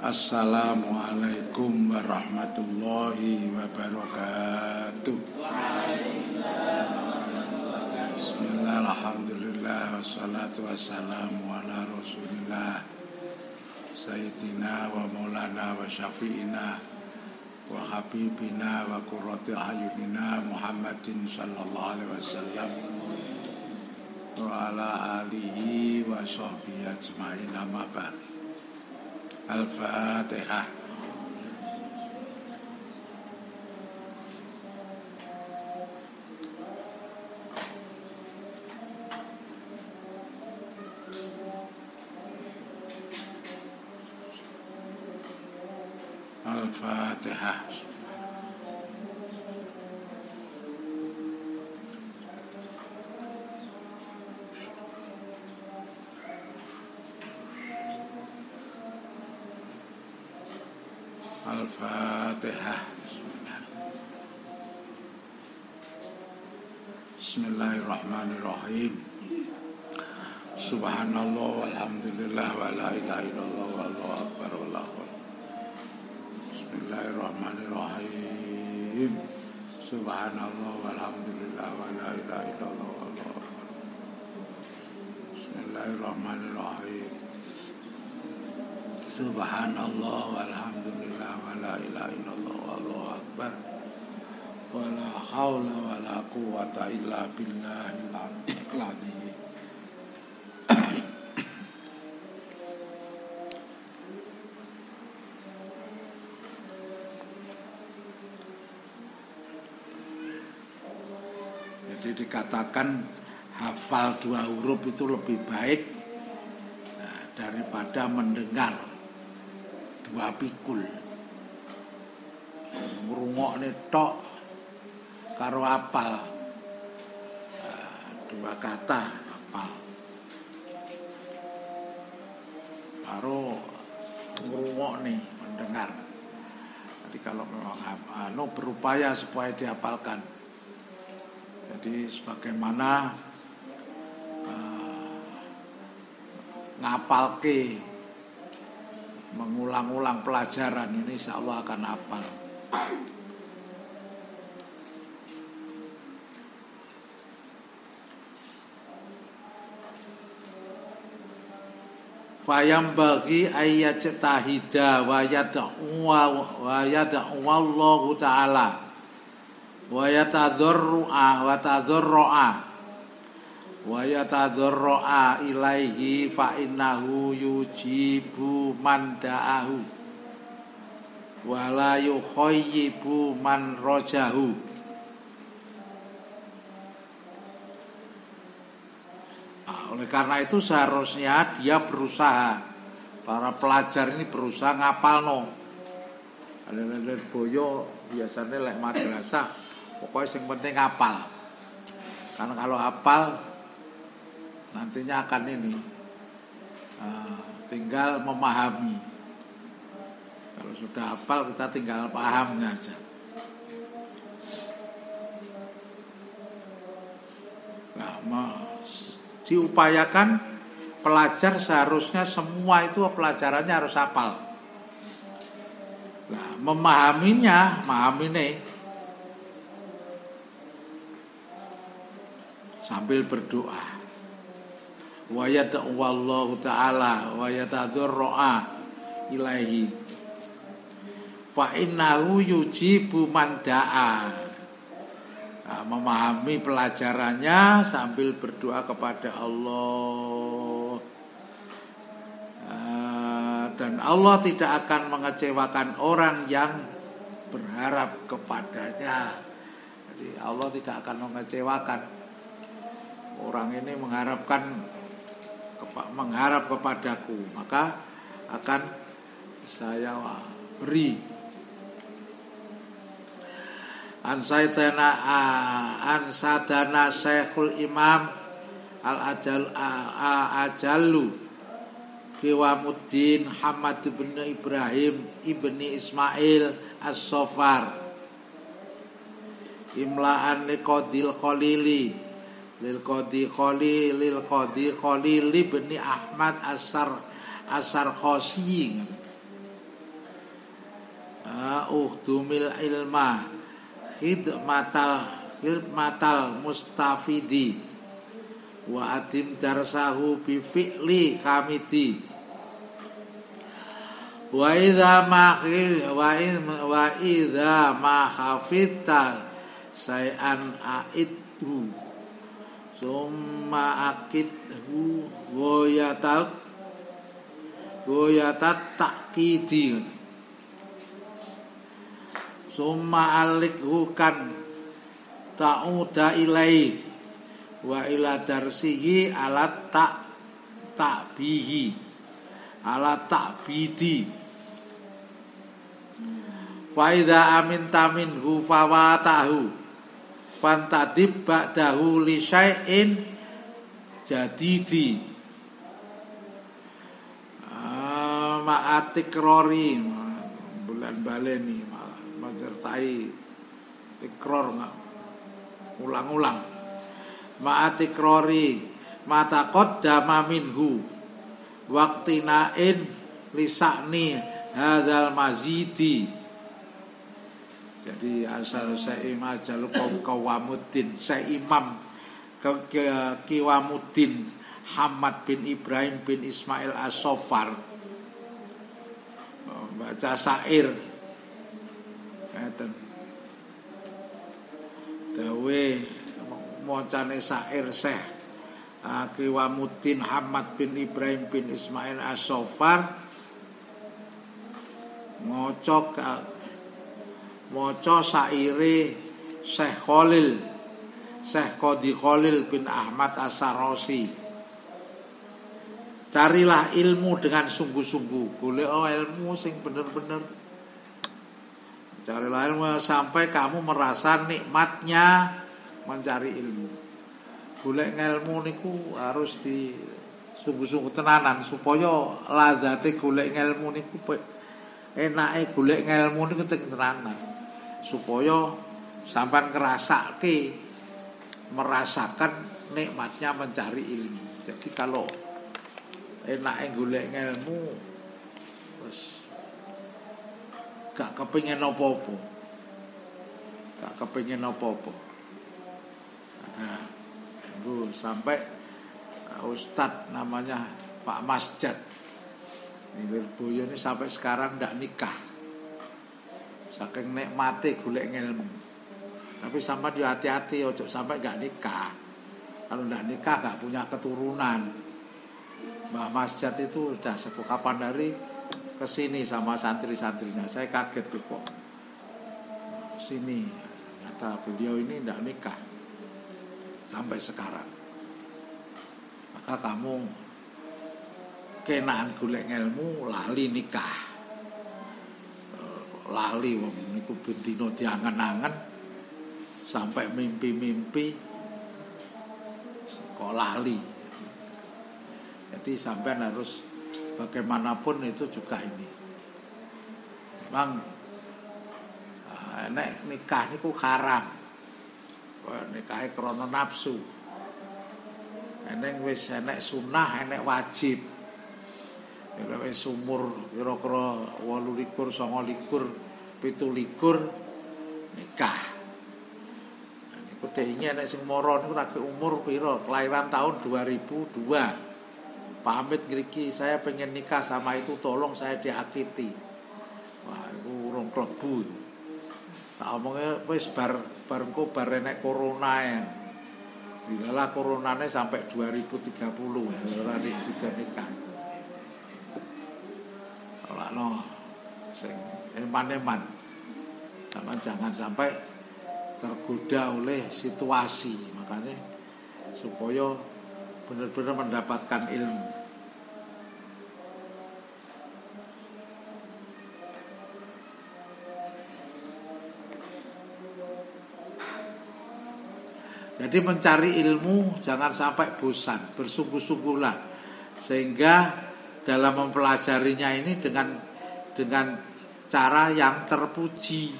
Assalamualaikum warahmatullahi wabarakatuh. Bismillah, alhamdulillah, wassalatu wassalamu ala rasulillah Sayyidina wa maulana wa syafi'ina wa habibina wa qurrati ayunina Muhammadin sallallahu alaihi wasallam wa ala alihi wa sahbihi ajma'in, amma ba'd. Al-Fatihah. Al-Fatihah. Al-Fatihah. Bismillahirrahmanirrahim. Subhanallah walhamdulillah wa la ilaha illallah wallahu akbar wallahu. Bismillahirrahmanirrahim. Subhanallah walhamdulillah wa la ilaha illallah wallahu akbar. Bismillahirrahmanirrahim. Subhanallah walhamdulillah wa la ilaha illallah wallahu akbar. Wa la haula wa la quwwata illa billahil azim. Jadi dikatakan hafal 2 huruf itu lebih baik daripada mendengar 2 pikul. Ngrungokne tok karo apal, 2 kata apal karo ngrungokne mendengar. Jadi kalau memang berupaya supaya dihafalkan. Jadi sebagaimana ngapalke, mengulang-ulang pelajaran ini insyaallah akan hafal. Fayam bagi ayat tahida wa yad'u wallahu ta'ala wa yatadarru'a wa yatadarru'a ilaihi fa innahu yujibu man da'ahu wa la yukhayyibu man rajahu. Oleh karena itu seharusnya dia berusaha, para pelajar ini berusaha ngapalno. Ada boyo biasanya lek madrasah pokoknya yang penting hafal. Karena kalau hafal nantinya akan ini tinggal memahami. Kalau sudah hafal kita tinggal paham aja. Diupayakan pelajar seharusnya semua itu pelajarannya harus hafal. Nah, memahaminya sambil berdoa. Wa yad'u wallahu ta'ala wa yatadarru'a ilaihi fa innahu yujibu man da'a. Memahami pelajarannya sambil berdoa kepada Allah, dan Allah tidak akan mengecewakan orang yang berharap kepadanya. Jadi Allah tidak akan mengecewakan orang ini mengharap kepadaku, maka akan saya beri. Ansadana Syekhul Imam Al-Ajallu Qiwamuddin Hamad bin Ibrahim ibni Ismail As-Sofar imla'an liqadil khalili lil qadi Khalil bin Ahmad Asar Khosi. Uhdumil ilma khidmatal mustafidi wa adim darsahu bi fi'li kamidi wa idza ma khafita sayan aidhu summa akidhu goyatat takkidi summa alikhu kan ta'uda ilai wa ila darsihi ala ta'bihi ala ta'bidi faida amin taminhu fawatahu fantadib ba'dahu li syai'in jadidi ma'atikrori bulan baleni menyertai tikror ulang-ulang ma'atikrori matakot dama minhu waktinain lisakni hadzal mazidi. Jadi asal saya Imam Kawamuddin, saya Imam Kiwamuddin Hamad bin Ibrahim bin Ismail As-Sofar baca syair ngeten dawe mocane syair Syekh Kiwamuddin Hamad bin Ibrahim bin Ismail As-Sofar maca saire Syekh Qadi Khalil bin Ahmad As-Sarosi. Carilah ilmu dengan sungguh-sungguh, golek ilmu sing bener-bener. Carilah ilmu sampai kamu merasa nikmatnya mencari ilmu. Golek ilmu niku harus di sungguh-sungguh tenanan supaya lazate golek ilmu niku enake golek ilmu niku tenanan. Supaya sampean merasakan nikmatnya mencari ilmu. Jadi kalau enake golek ilmu wis gak kepengin apa-apa. Nah, sampai Ustadz namanya Pak Masjad Lirboyo ini sampai sekarang ndak nikah. Saking nikmate golek ilmu. Tapi sampai hati-hati ojo sampai gak nikah. Kalau ndak nikah gak punya keturunan. Mbak Masjad itu sudah kapan dari kesini sama santri-santrinya. Saya kaget tuh kok sini. Ternyata beliau ini ndak nikah sampai sekarang. Maka kamu kenaan golek ilmu lali nikah. Lali wong niku bendina diangen-angen sampai mimpi-mimpi kok lali. Jadi sampean harus bagaimanapun itu juga ini. Memang nek nikah niku haram. Nikahe krana nafsu. Eneng wis enek sunah, enek wajib. Nek wis umur kira-kira 28, 29, 17 nikah. Niku dhekne nek sing mara niku lagi umur pira? Kelahiran tahun 2002. Pamit ngriki saya pengen nikah sama itu, tolong saya diakiti. Wah, iku urung klebu. Tak omongnya wis bar enek corona ya. Bilalah coronane sampai 2030 ora sida nikah. No, sing eman-eman. Sama jangan sampai tergoda oleh situasi. Makanya supaya benar-benar mendapatkan ilmu. Jadi mencari ilmu jangan sampai bosan, bersungguh-sungguhlah sehingga dalam mempelajarinya ini dengan cara yang terpuji,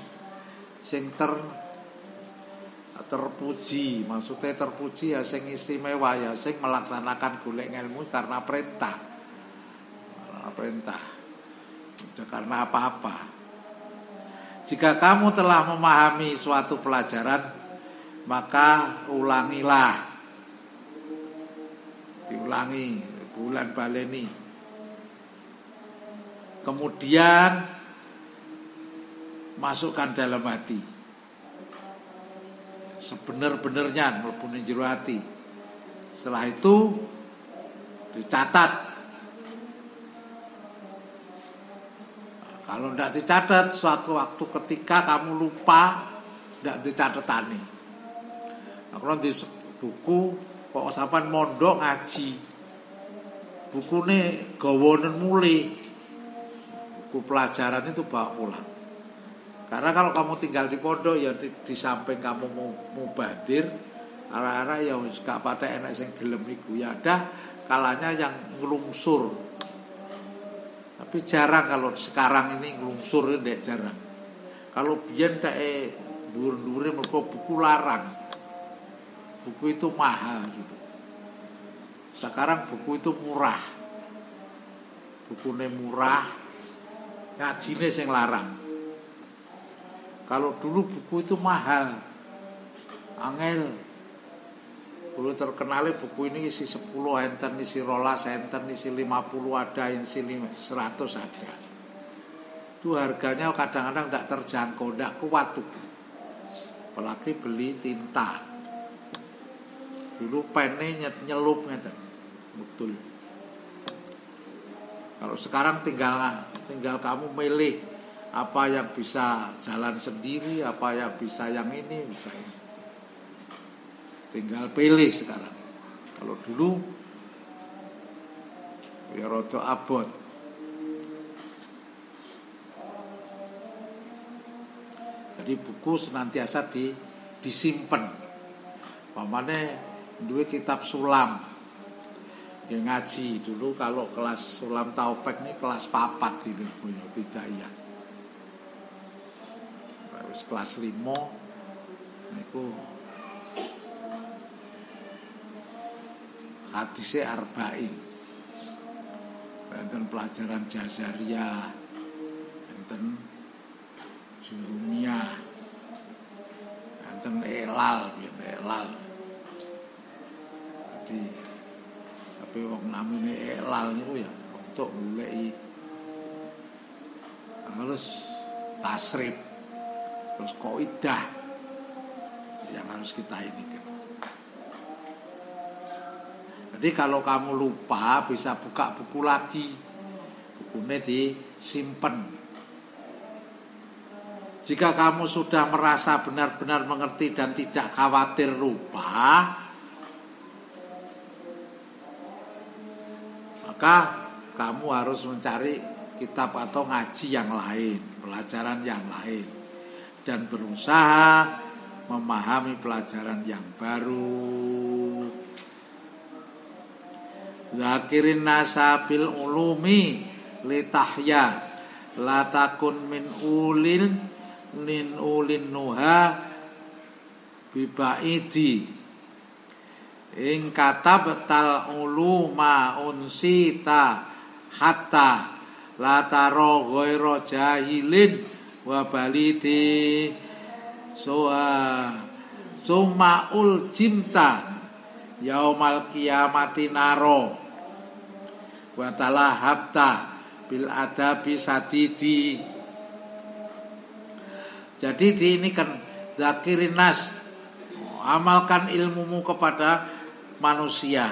terpuji, maksudnya terpuji ya sing istimewa ya sing melaksanakan golek ilmu karena perintah, karena apa-apa. Jika kamu telah memahami suatu pelajaran, maka ulangilah. Diulangi, bulan baleni. Kemudian masukkan dalam hati. Sebenar-benarnya mlebu jero hati. Setelah itu dicatat. Kalau tidak dicatat, suatu waktu ketika kamu lupa, tidak dicatatani. Kalau di buku kok sampean mondok ngaji, bukune gawanen mule, buku pelajaran itu bawa pulang. Karena kalau kamu tinggal di pondok ya di samping kamu mau badir, arah-arah ya gak patek enak sing gelem iku, ya ada kalanya yang ngelungsur. Tapi jarang kalau sekarang ini ngelungsur ini jarang. Kalau biyen tak dhuwur-dhuwure mergo buku larang. Buku itu mahal gitu. Sekarang buku itu murah. Bukune murah, ngajine sing larang. Kalau dulu buku itu mahal. Angel. Dulu terkenalnya buku ini isi 10 enten, isi 12 enten, isi 50 ada, isi 100 ada. Itu harganya kadang-kadang tidak terjangkau, tidak kuat tuh. Apalagi beli tinta. Dulu pennya nyelup ngeten. Betul. Kalau sekarang tinggal kamu milih apa yang bisa jalan sendiri, apa yang bisa yang ini, bisa ini. Tinggal pilih sekarang. Kalau dulu ya rada abot. Jadi buku senantiasa disimpen. Pamane duwe kitab sulam. Ya ngaji dulu kalau kelas sulam taufik ini kelas 4 di Lirboyo Bidayah. Wis kelas 5 niku hadise arba'in. Enten pelajaran jazariyah, enten jurumiyah, enten elal. Jadi tapi wong namine elal niku ya untuk goleki harus tasrif, terus kaidah yang harus kita ini kan. Jadi kalau kamu lupa bisa buka buku lagi, bukunya disimpan. Jika kamu sudah merasa benar-benar mengerti dan tidak khawatir lupa, maka kamu harus mencari kitab atau ngaji yang lain, pelajaran yang lain, dan berusaha memahami pelajaran yang baru. Zakirin nasabil ulumi litahya la takun min ulin nuha bibaidi ing katabtal uluma unsita hatta la taro ghaira jahilin wa balidi summa uljimta yaumal qiyamati naro wa talahabta bil adabi sadidi. Jadi ini kan zakirin nas, amalkan ilmumu kepada manusia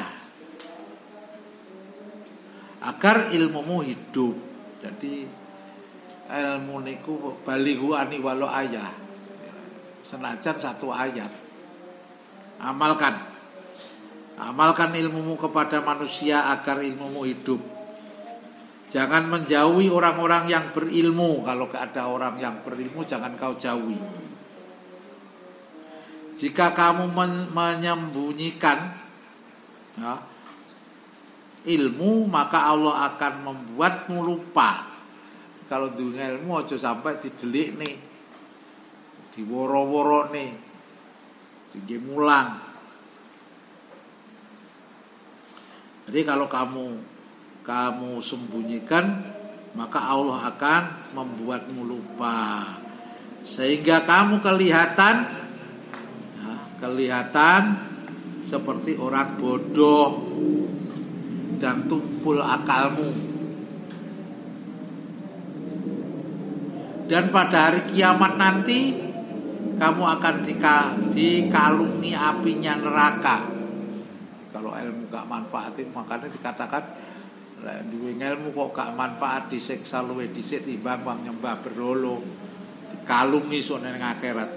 agar ilmumu hidup. Jadi ilmu niku balighu ani walau ayah, senajan satu ayat. Amalkan ilmumu kepada manusia agar ilmumu hidup. Jangan menjauhi orang-orang yang berilmu. Kalau ada orang yang berilmu, jangan kau jauhi. Jika kamu menyembunyikan ilmu, maka Allah akan membuatmu lupa. Kalau dunia ilmu aja sampai didelik nih, diworo-woro nih, digemulang. Jadi kalau kamu sembunyikan, maka Allah akan membuatmu lupa. sehingga kamu kelihatan seperti orang bodoh dan tumpul akalmu. Dan pada hari kiamat nanti kamu akan dikalungi apinya neraka. Kalau ilmu gak manfaatin, makanya dikatakan duwe ilmu kok gak manfaat, disiksa luwih dhisik timbang wong nyembah berhala, dikalungi sok ning akhirat.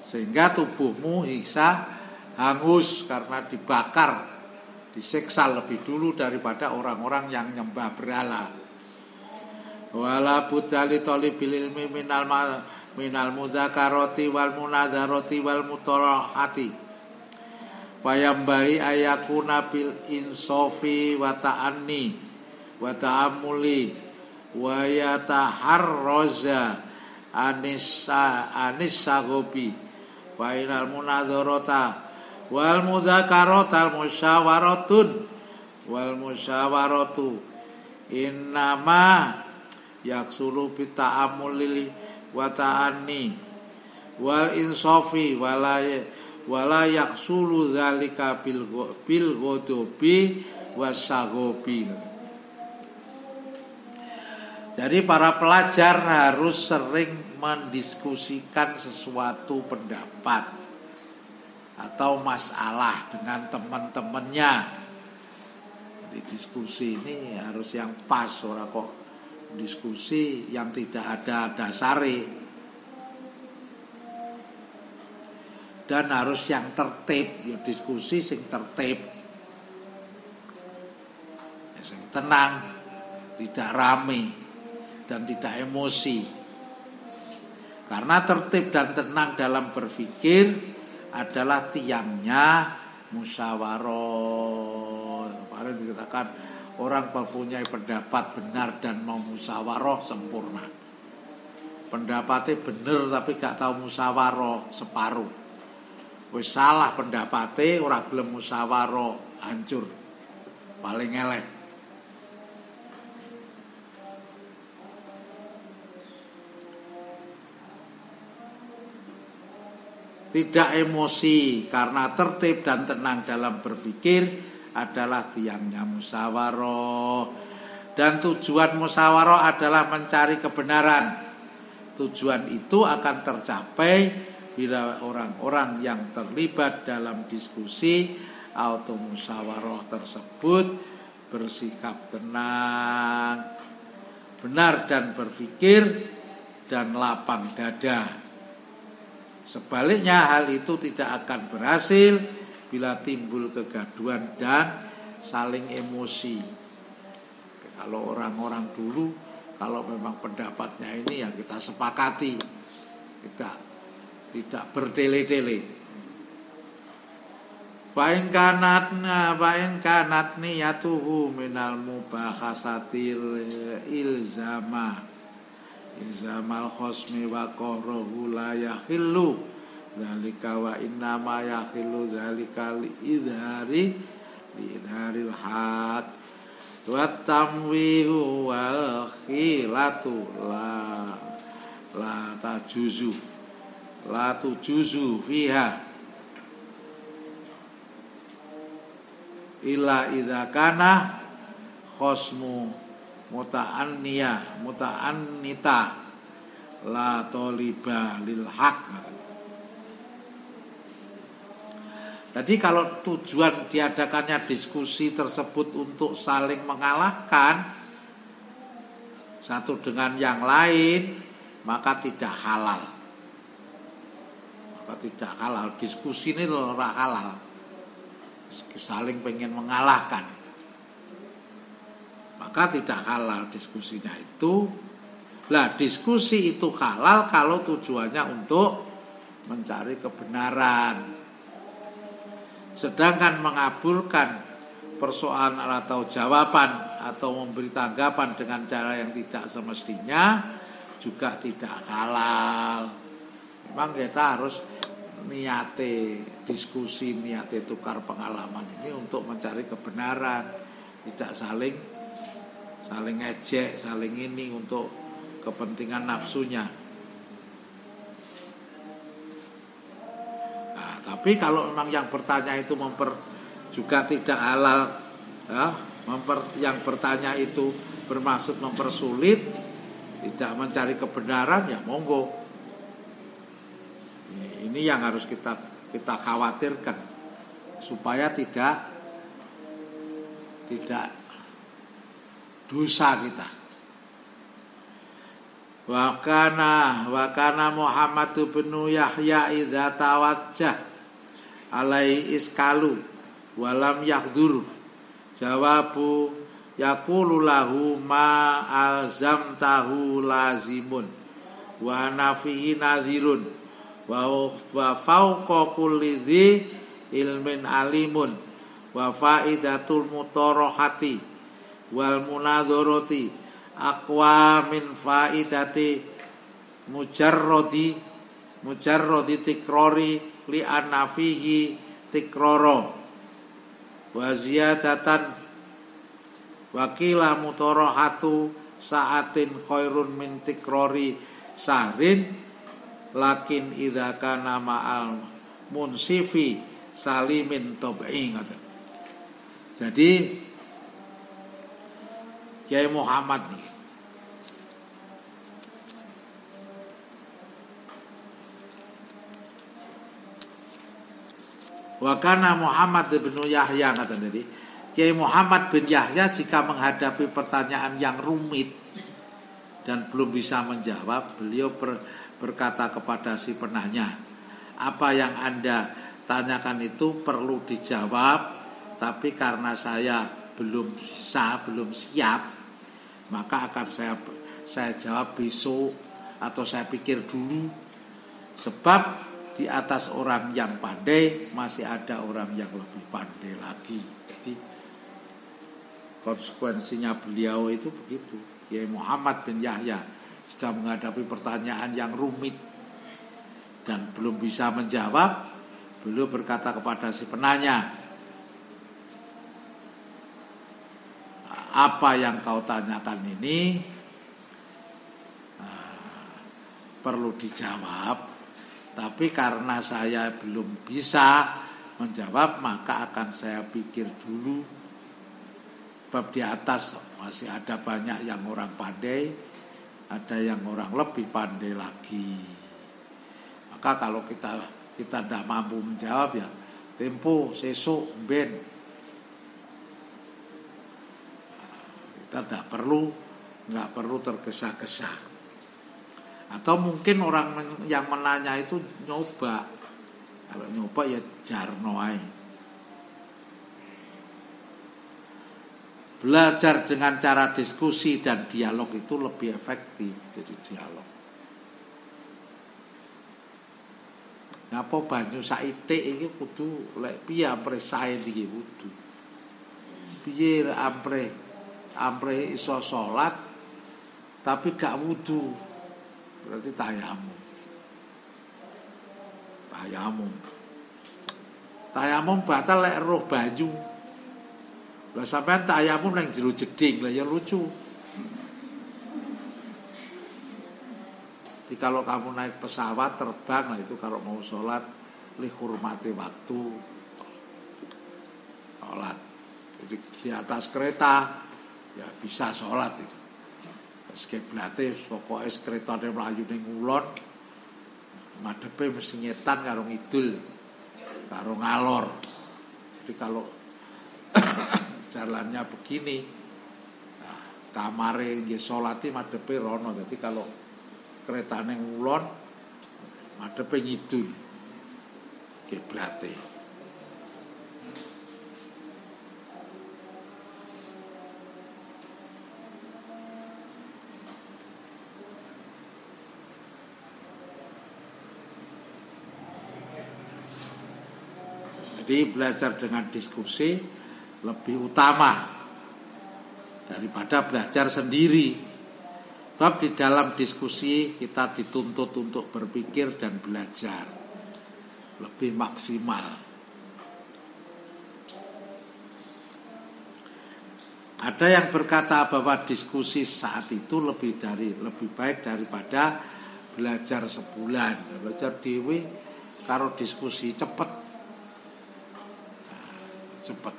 Sehingga tubuhmu bisa hangus karena dibakar, disiksa lebih dulu daripada orang-orang yang nyembah berhala. Wala budali talibil ilmi minal mudzakarati wal munadzarati wal mutalahati. Fayambai ayakuna bil insofi wa ta'anni wa ta'amuli wa yataharraza anis sagobi wa inal munadzarata wal mudzakarata wal musyawaratu innama yaksulu bi ta'amuli wa ta'anni wal insofi wala yaksulu dzalika bil ghadabi wasagobi. Jadi para pelajar harus sering mendiskusikan sesuatu pendapat atau masalah dengan teman-temannya. Jadi diskusi ini harus yang pas, ora kok diskusi yang tidak ada dasare. Dan harus yang tertib, ya diskusi sing tertib, sing tenang, tidak rame dan tidak emosi. Karena tertib dan tenang dalam berpikir adalah tiangnya musyawarah. Kemarin dikatakan orang mempunyai pendapat benar dan mau musyawarah sempurna. Pendapatnya benar tapi gak tahu musyawarah separuh. Wis salah pendapatnya, ora gelem musyawarah, hancur, paling elek. Tidak emosi, karena tertib dan tenang dalam berpikir adalah tiangnya musyawarah. Dan tujuan musyawarah adalah mencari kebenaran. Tujuan itu akan tercapai bila orang-orang yang terlibat dalam diskusi atau musyawarah tersebut bersikap tenang, benar dan berpikir dan lapang dada. Sebaliknya hal itu tidak akan berhasil bila timbul kegaduhan dan saling emosi. Kalau orang-orang dulu, kalau memang pendapatnya ini ya kita sepakati, tidak bertele-tele. Fa'in kanat niyatuhu minal mubahasatil ilzamal khosmi wa qahruhu la yakhillu dzalika wa innama yakhillu dzalika li idharil haq wa tamwihu wal khilatu la tujuzu fiha illa idza kana khosmu muta'annita la toliba lil haq. Jadi kalau tujuan diadakannya diskusi tersebut untuk saling mengalahkan satu dengan yang lain, maka tidak halal. Tidak halal, diskusi ini ora halal, saling pengen mengalahkan, maka tidak halal diskusinya itu. Lah diskusi itu halal kalau tujuannya untuk mencari kebenaran. Sedangkan mengabulkan persoalan atau jawaban atau memberi tanggapan dengan cara yang tidak semestinya juga tidak halal. Memang kita harus niate diskusi, niate tukar pengalaman ini untuk mencari kebenaran, tidak saling ejek, saling ini untuk kepentingan nafsunya. Tapi kalau memang yang bertanya itu juga tidak halal, ya, yang bertanya itu bermaksud mempersulit, tidak mencari kebenaran, ya monggo. Ini yang harus kita khawatirkan supaya tidak dosa kita. Wa kana Muhammad bin Yahya idza tawajjah alai iskalu walam yahduru jawabu yaqulu lahu ma alzamtahu lazimun wa nafihi nadhirun wa fawqa kulli dzi ilmin alimun wa faidatul mutarahati wal munadharati aqwa min faidati mujarrodi tikrori li anafihi tikroro wa ziyadatan wakila mutarahatu saatin khairun min tikrori sahrin lakin idza kana ma'al munsifi salimin tab'i. Jadi Kiai Muhammad nih Wakana Muhammad bin Yahya kata tadi, Kiai Muhammad bin Yahya jika menghadapi pertanyaan yang rumit dan belum bisa menjawab, beliau berkata kepada si penanya, apa yang Anda tanyakan itu perlu dijawab, tapi karena saya belum siap, maka akan saya jawab besok atau saya pikir dulu, sebab di atas orang yang pandai masih ada orang yang lebih pandai lagi. Jadi konsekuensinya beliau itu begitu. Kiai Muhammad bin Yahya jika menghadapi pertanyaan yang rumit dan belum bisa menjawab, beliau berkata kepada si penanya, apa yang kau tanyakan ini perlu dijawab, tapi karena saya belum bisa menjawab, maka akan saya pikir dulu. Sebab di atas masih ada banyak yang orang pandai, ada yang orang lebih pandai lagi. Maka kalau kita tidak mampu menjawab, ya tempo sesuk ben. Kita nggak perlu tergesa-gesa. Atau mungkin orang yang menanya itu nyoba. Kalau nyoba ya jarno ae. Belajar dengan cara diskusi dan dialog itu lebih efektif dari dialog. Ngapa banyu saithik iki kudu lek piye ampre sae iki kudu. Piye ampre iso salat tapi gak wudu. Berarti tayamum batal lek roh banyu. Lah sampean tayamum nang jero jeding lah ya lucu. Jadi kalau kamu naik pesawat terbang, nah itu kalau mau sholat hormati waktu sholat. Jadi di atas kereta ya bisa sholat itu. Kiblate pokoke kretane mlayu ning ngulon, madhepe mesti nyetan karo ngidul, karo ngalor. Jadi kalau jalannya begini, nah, kamare nggih salate madhepe rono. Jadi kalau keretane ngulon, madhepe ngidul kiblate. Jadi belajar dengan diskusi lebih utama daripada belajar sendiri. Sebab di dalam diskusi kita dituntut untuk berpikir dan belajar lebih maksimal. Ada yang berkata bahwa diskusi saat itu lebih baik daripada belajar sebulan. Belajar dewe karo diskusi cepet. cepet.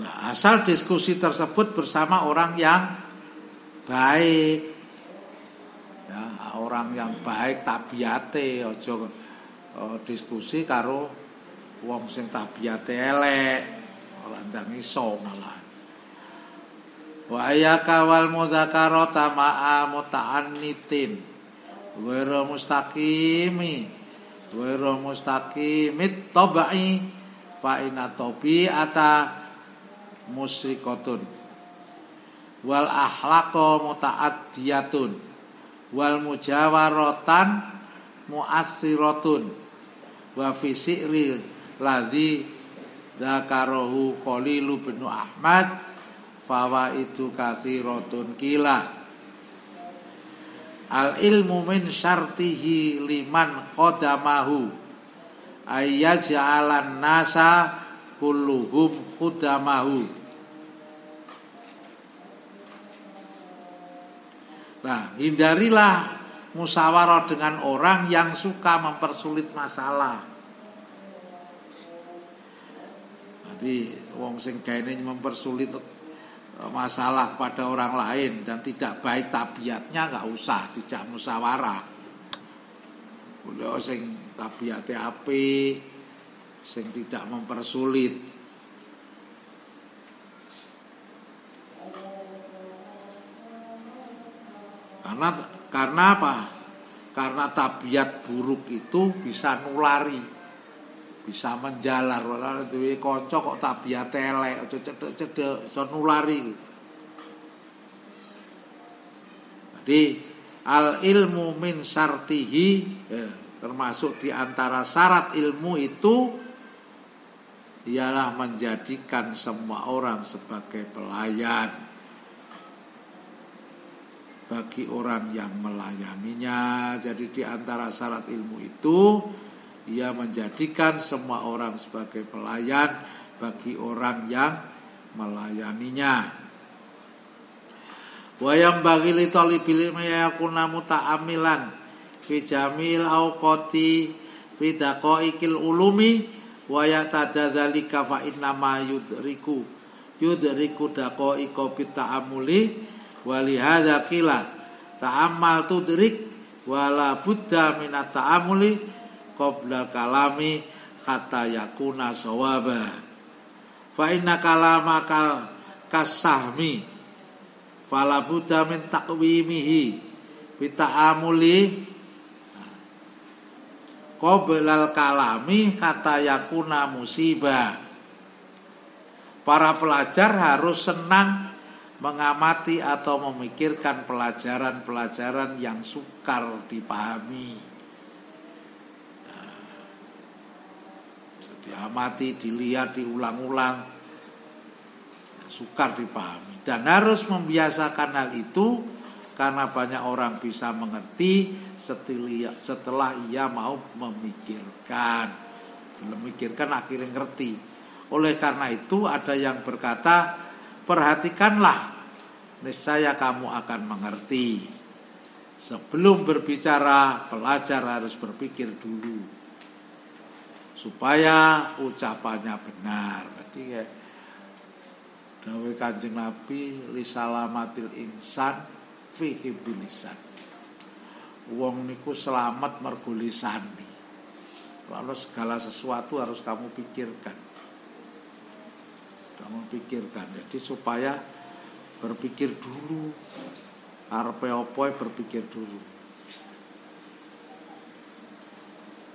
Nah, asal diskusi tersebut bersama orang yang baik, ya, orang yang baik tabiate, ojo diskusi karo wong sing tabiate elek, ora ndang iso malah. Wa ayyaka wal mudzakarata ma'a muta'annitin ghairu mustaqimit tabai fa inna tabi'ata musyrikatun wal akhlaqa muta'addiyatun wal mujawaratan mu'assiratun wa fi si'ri ladzi dzakarahu Khalilu bin Ahmad fawaidu katsiratun kila al ilmu min syartihi liman khadamahu ayyaj'alan nasa kulluhum khudamahu. Nah, hindarilah musyawarah dengan orang yang suka mempersulit masalah. Jadi wong sing gaene mempersulit masalah pada orang lain dan tidak baik tabiatnya, enggak usah dijak musyawarah. Kulo sing tabiate apik, sing tidak mempersulit. Karena apa? Karena tabiat buruk itu bisa nulari, bisa menjalar. Ora duwe kanca kok tabiate elek, aja cedhek-cedhek, iso nulari. Jadi al ilmu min syartihi, termasuk di antara syarat ilmu itu ialah menjadikan semua orang sebagai pelayan bagi orang yang melayaninya. Jadi di antara syarat ilmu itu ia menjadikan semua orang sebagai pelayan bagi orang yang melayaninya. Wa yang bagi li talibil ilmi yakuna muta'ammilan fi jamil awqati fi daqaiqil ulumi wa yatadzalika fa inna ma yudriku daqaiqa bi ta'amuli wa li hadza qila ta'ammal tudrik wala buddha minat ta'amuli qabla kalami kata yakuna sawaba fa inna kalamaka kasahmi fala buddha min taqwimihi bi ta'amuli qabla kalami kata yakuna musibah. Para pelajar harus senang mengamati atau memikirkan pelajaran-pelajaran yang sukar dipahami. Diamati, dilihat, diulang-ulang, sukar dipahami. Dan harus membiasakan hal itu karena banyak orang bisa mengerti setelah ia mau memikirkan. Memikirkan akhirnya ngerti. Oleh karena itu ada yang berkata, perhatikanlah, niscaya kamu akan mengerti. Sebelum berbicara, pelajar harus berpikir dulu supaya ucapannya benar. Jadi kayak dawuh Kanjeng Nabi, li salamatil insan fi hibdil lisan. Wong niku selamat mergo lisane. Lalu segala sesuatu harus kamu pikirkan. Jadi supaya berpikir dulu, arepe opo berpikir dulu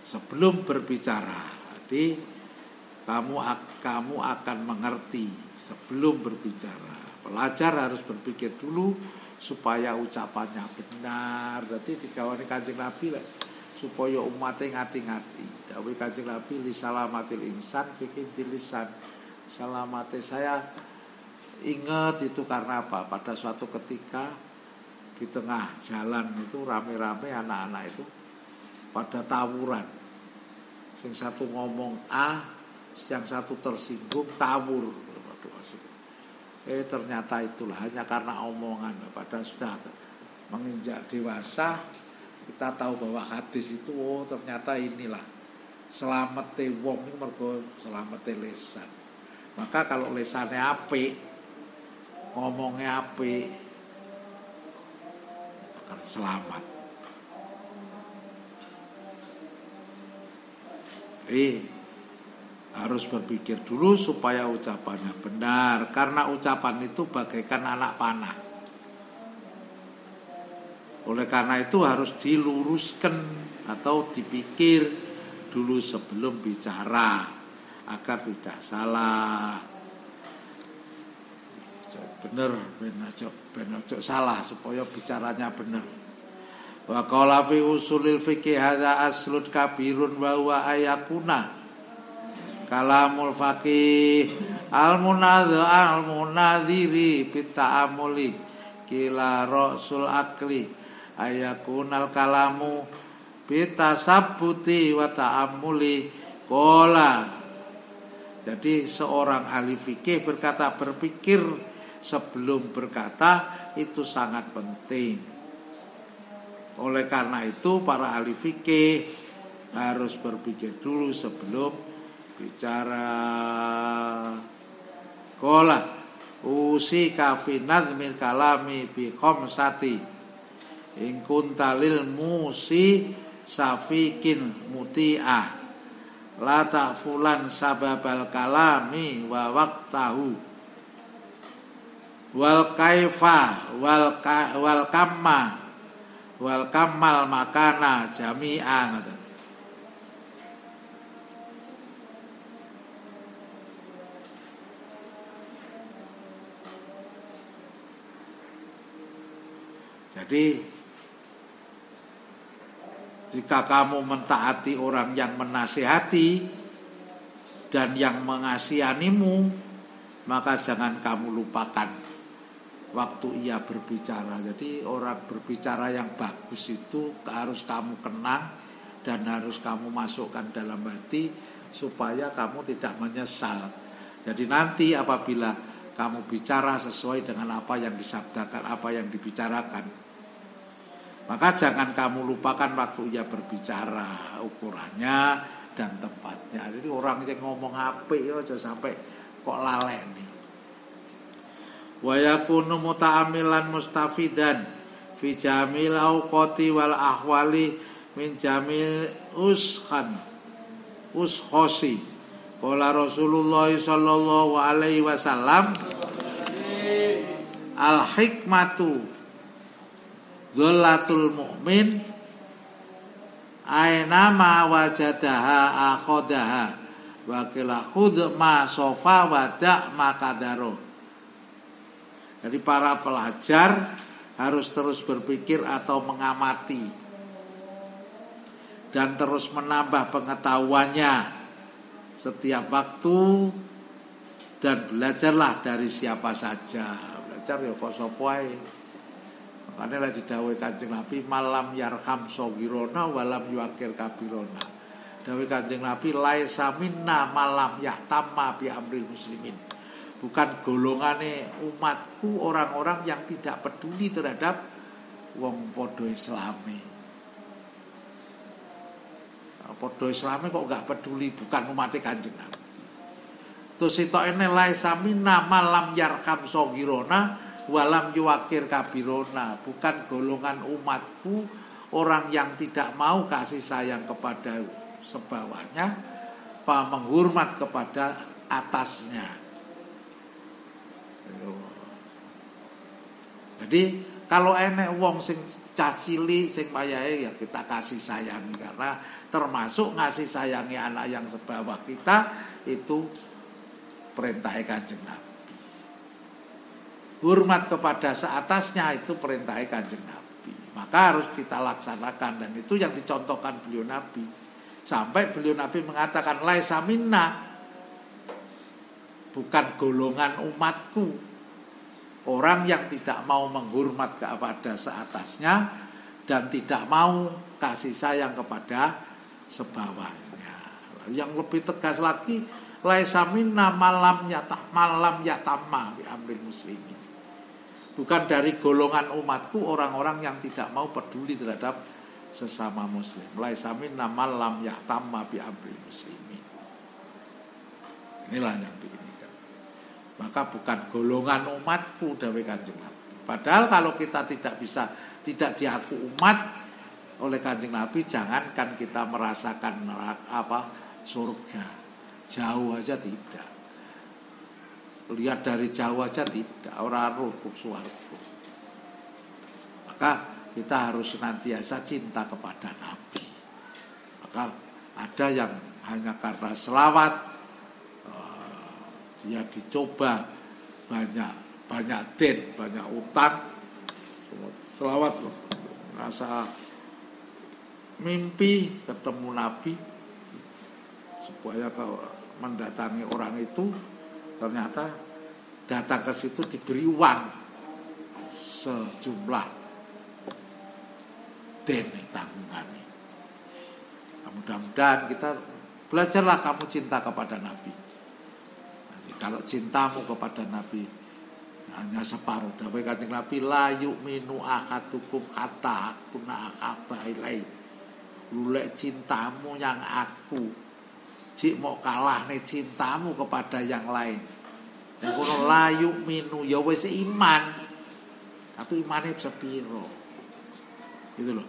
sebelum berbicara. Jadi kamu akan mengerti sebelum berbicara. Pelajar harus berpikir dulu supaya ucapannya benar. Jadi digawani Kanjeng Nabi lah, supaya umatnya ngati-ngati. Dawuh Kanjeng Nabi, li salamatil insan fi hibdil lisan. Salamate saya ingat itu karena apa? Pada suatu ketika di tengah jalan itu rame-rame anak-anak itu pada tawuran. Sing satu ngomong A, yang satu tersinggung tawur. Ternyata itulah hanya karena omongan. Padahal sudah menginjak dewasa kita tahu bahwa hadis itu ternyata inilah selamete wong iki mergo selamete lisan. Maka kalau lisannya apik, ngomongnya apik, akan selamat. Jadi harus berpikir dulu supaya ucapannya benar, karena ucapan itu bagaikan anak panah. Oleh karena itu harus diluruskan atau dipikir dulu sebelum bicara agar tidak salah. Bener, ben ojo salah supaya bicaranya benar. Wa qala fi usulil fikih hadza aslun kabirun wa huwa ayakuna kalamul faqih al-munadhiri bita'amuli kila rasul akli ayakunal kalamu bitasabbuti wa ta'amuli qala. Jadi seorang ahli fikih berkata berpikir sebelum berkata itu sangat penting. Oleh karena itu para ahli fikih harus berpikir dulu sebelum bicara. Qala usika fi nazmil kalami bi khamsati in kuntalil musi safikin muti'ah la ta'fulan sababal kalami wa waqtahu wal kaifa wal kamma wal kamal makana jami'an. Jadi jika kamu mentaati orang yang menasihati dan yang mengasihanimu, maka jangan kamu lupakan waktu ia berbicara. Jadi orang berbicara yang bagus itu harus kamu kenang dan harus kamu masukkan dalam hati supaya kamu tidak menyesal. Jadi nanti apabila kamu bicara sesuai dengan apa yang disabdakan, apa yang dibicarakan, maka jangan kamu lupakan waktu ia berbicara, ukurannya dan tempatnya. Jadi orang yang ngomong apik aja sampai kok lalek nih. Wa yakunu muta'ammilan mustafidan fi jamil awqati wal ahwali min jamil uskhosi. Qala Rasulullah sallallahu alaihi wasallam al hikmatu Dhulatul mu'min aynama wajadaha akhodaha wa qila khudh ma sofa wada' makadaro. Jadi para pelajar harus terus berpikir atau mengamati dan terus menambah pengetahuannya setiap waktu dan belajarlah dari siapa saja. Belajar ya kok sapa ae. Makanya lah didhawuhi Kanjeng Nabi malam yarham sogirona walam yuakir kabirona. Dawuh Kanjeng Nabi laisa minna malam yahtamma bi amril muslimin. Bukan golongane umatku orang-orang yang tidak peduli terhadap wong padha islame. Padha islame kok enggak peduli, bukan umatnya Kanjeng Nabi. Terus sitokene laisa minna malam yarham sogirona walam yuwakir kabirona, bukan golongan umatku orang yang tidak mau kasih sayang kepada sebawahnya, menghormat kepada atasnya. Jadi kalau enek wong sing cacili sing payahe ya kita kasih sayangi, karena termasuk ngasih sayangi anak yang sebawah kita itu perintah Kanjeng Nabi. Hormat kepada seatasnya itu perintah Kanjeng Nabi. Maka harus kita laksanakan, dan itu yang dicontohkan beliau Nabi. Sampai beliau Nabi mengatakan laisa minna, bukan golongan umatku orang yang tidak mau menghormat kepada seatasnya dan tidak mau kasih sayang kepada sebawahnya. Yang lebih tegas lagi laisa minna malam yatamma bi amril muslimin. Bukan dari golongan umatku orang-orang yang tidak mau peduli terhadap sesama muslim. Laisa minna malam yatamma bi amril muslimin. Inilah yang diinginkan. Maka bukan golongan umatku dawuh Kanjeng Nabi. Padahal kalau kita tidak diaku umat oleh Kanjeng Nabi, jangankan kita merasakan surga. Jauh aja tidak. Lihat dari jauh aja tidak, ora rukup swarga. Maka kita harus senantiasa cinta kepada Nabi. Maka ada yang hanya karena selawat dia dicoba banyak den, banyak utang, selawat loh, rasa mimpi ketemu Nabi supaya kalau mendatangi orang itu ternyata datang ke situ diberi uang sejumlah den tanggungan. Mudah-mudahan kita belajarlah kamu cinta kepada Nabi. Kalau cintamu kepada Nabi hanya separuh, dawuh Kanjeng Nabi, la yu'minu ahadukum hatta akuna ahabba ilai. Lulek cintamu yang aku, cik mau kalah nih cintamu kepada yang lain. Yang kono la yu'minu ya wis iman, tapi imane sepiro. Gitu loh.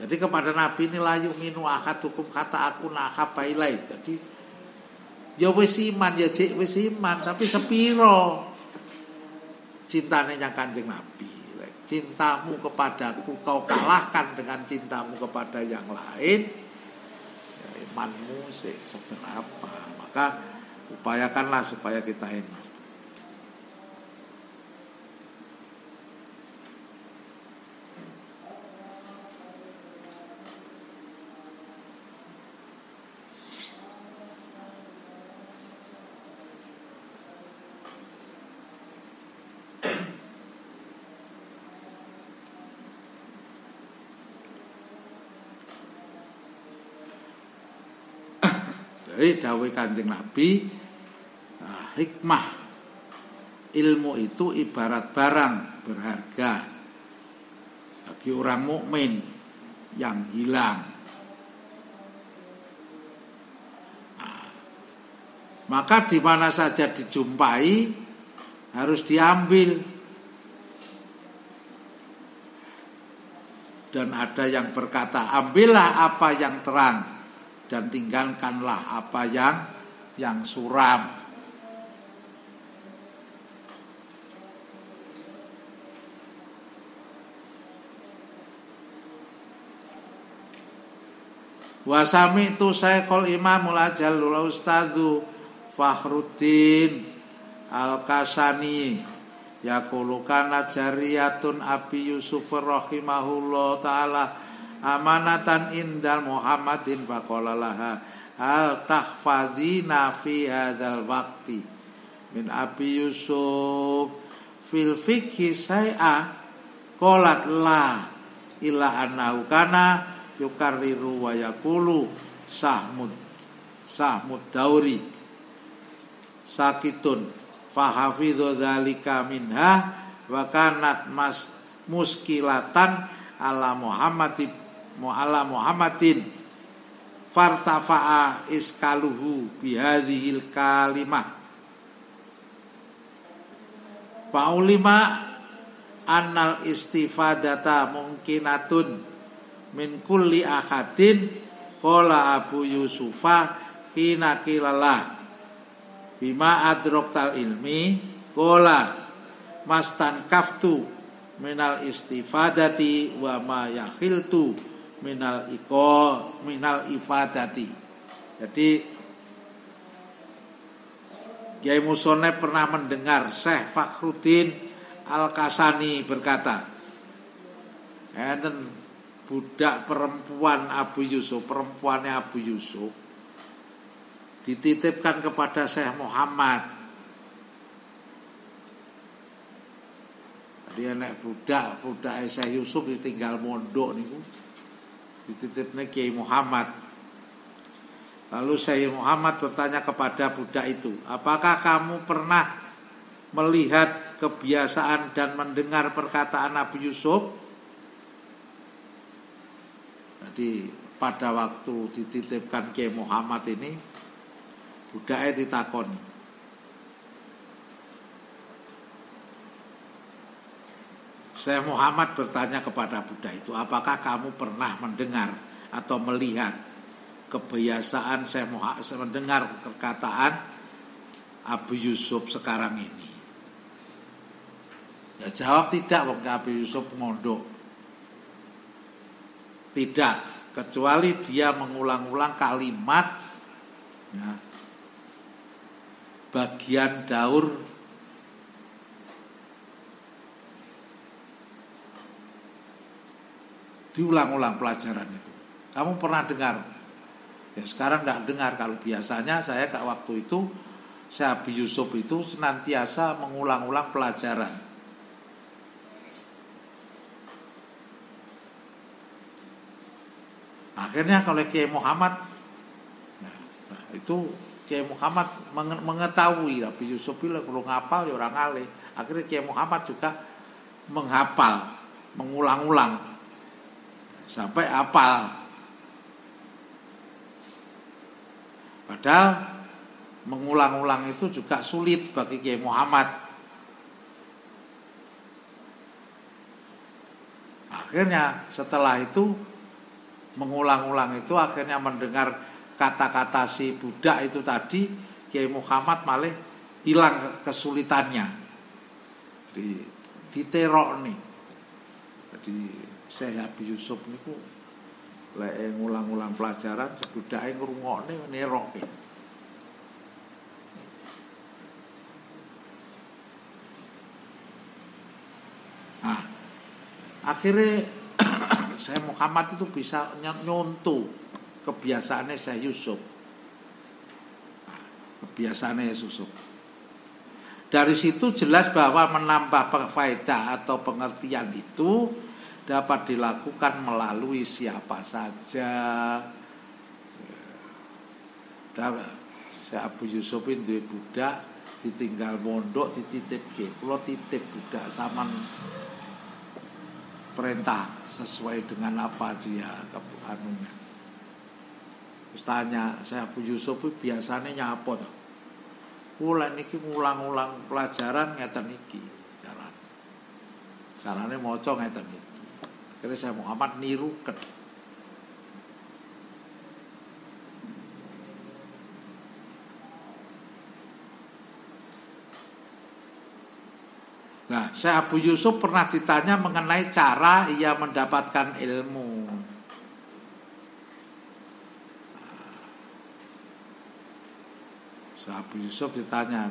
Jadi kepada Nabi ini la yu'minu ahadukum hatta akuna ahabba ilai. Jadi ya wis iman, ya cik wis iman, tapi sepiro cintanya yang Kanjeng Nabi. Cintamu kepadaku kau kalahkan dengan cintamu kepada yang lain, ya imanmu seberapa. Maka upayakanlah supaya kita iman. Dari dawuh Kanjeng Nabi, hikmah ilmu itu ibarat barang berharga bagi orang mukmin yang hilang. Maka di mana saja dijumpai harus diambil. Dan ada yang berkata, ambillah apa yang terang dan tinggalkanlah apa yang suram. Wasami itu Syekhul Imamul Ajallul Ustadzu Fakhruddin Al-Kasani yaqulu kana jariyatun Abi Yusuf rahimahullah taala amanatan indal Muhammadin faqala laha hal tahfadina fi hadzal waqti min Abi Yusuf fil fikhi syai'a qalat la illa annahu kana yukarriru wa yaqulu sahmud dauri sakitun fahafidhu dzalika minha wa kanat muskilatan ala Muhammadin fartafa'a iskaluhu bihadhil kalimah fa'ulima annal istifadata mungkinatun min kulli ahadin qala Abu Yusufa hina kilala bima adroktal ilmi qala mastan kaftu minal istifadati wa ma yakhiltu minal ifadati. Jadi Kiai Musonef pernah mendengar Syekh Fakhruddin Al-Kasani berkata, enten budak perempuan Abu Yusuf, perempuannya Abu Yusuf dititipkan kepada Syekh Muhammad. Dia nek budak Syekh Yusuf ditinggal mondok niku dititipne Kiai Muhammad. Lalu Syekh Muhammad bertanya kepada budak itu, apakah kamu pernah melihat kebiasaan dan mendengar perkataan Nabi Yusuf? Jadi pada waktu dititipkan Kiai Muhammad ini, budaknya ditakoni. Syekh Muhammad bertanya kepada budak itu, apakah kamu pernah mendengar atau melihat kebiasaan Syekh Muhammad mendengar perkataan Abu Yusuf sekarang ini? Ya jawab tidak, waktu Abu Yusuf mondok. Tidak, kecuali dia mengulang-ulang kalimat ya, bagian daur diulang-ulang pelajaran itu. Kamu pernah dengar? Ya sekarang tidak dengar. Kalau biasanya saya waktu itu Syekh Abu Yusuf itu senantiasa mengulang-ulang pelajaran. Akhirnya kalau Kiai Muhammad, nah, itu Kiai Muhammad mengetahui Abu Yusuf itu kalau ngapal ya orang alih. Akhirnya Kiai Muhammad juga menghafal, mengulang-ulang sampai hafal. Padahal mengulang-ulang itu juga sulit bagi Kiai Muhammad. Akhirnya setelah itu mengulang-ulang itu akhirnya mendengar kata-kata si budak itu tadi, Kiai Muhammad malah hilang kesulitannya. Diterok nih. Jadi saya Abu Yusuf niku lek ngulang-ulang pelajaran budake ngrungokne neroke. Nah, akhirnya Syekh Muhammad itu bisa nyontoh kebiasaannya Syekh Yusuf. Nah, kebiasaannya Yusuf. Dari situ jelas bahwa menambah faedah atau pengertian itu dapat dilakukan melalui siapa saja. Syekh Abu Yusuf itu budak ditinggal mondok dititipke. Kula titip budak saman perintah sesuai dengan apa dia anunya. Terus tanya, saya Abu Yusuf biasanya nyapa to? Kula niki ngulang-ulang pelajaran ngeten iki carane maca ngeten iki. Akhirnya saya Muhammad niruken. Nah, Syekh Abu Yusuf pernah ditanya mengenai cara ia mendapatkan ilmu. Syekh Abu Yusuf ditanya,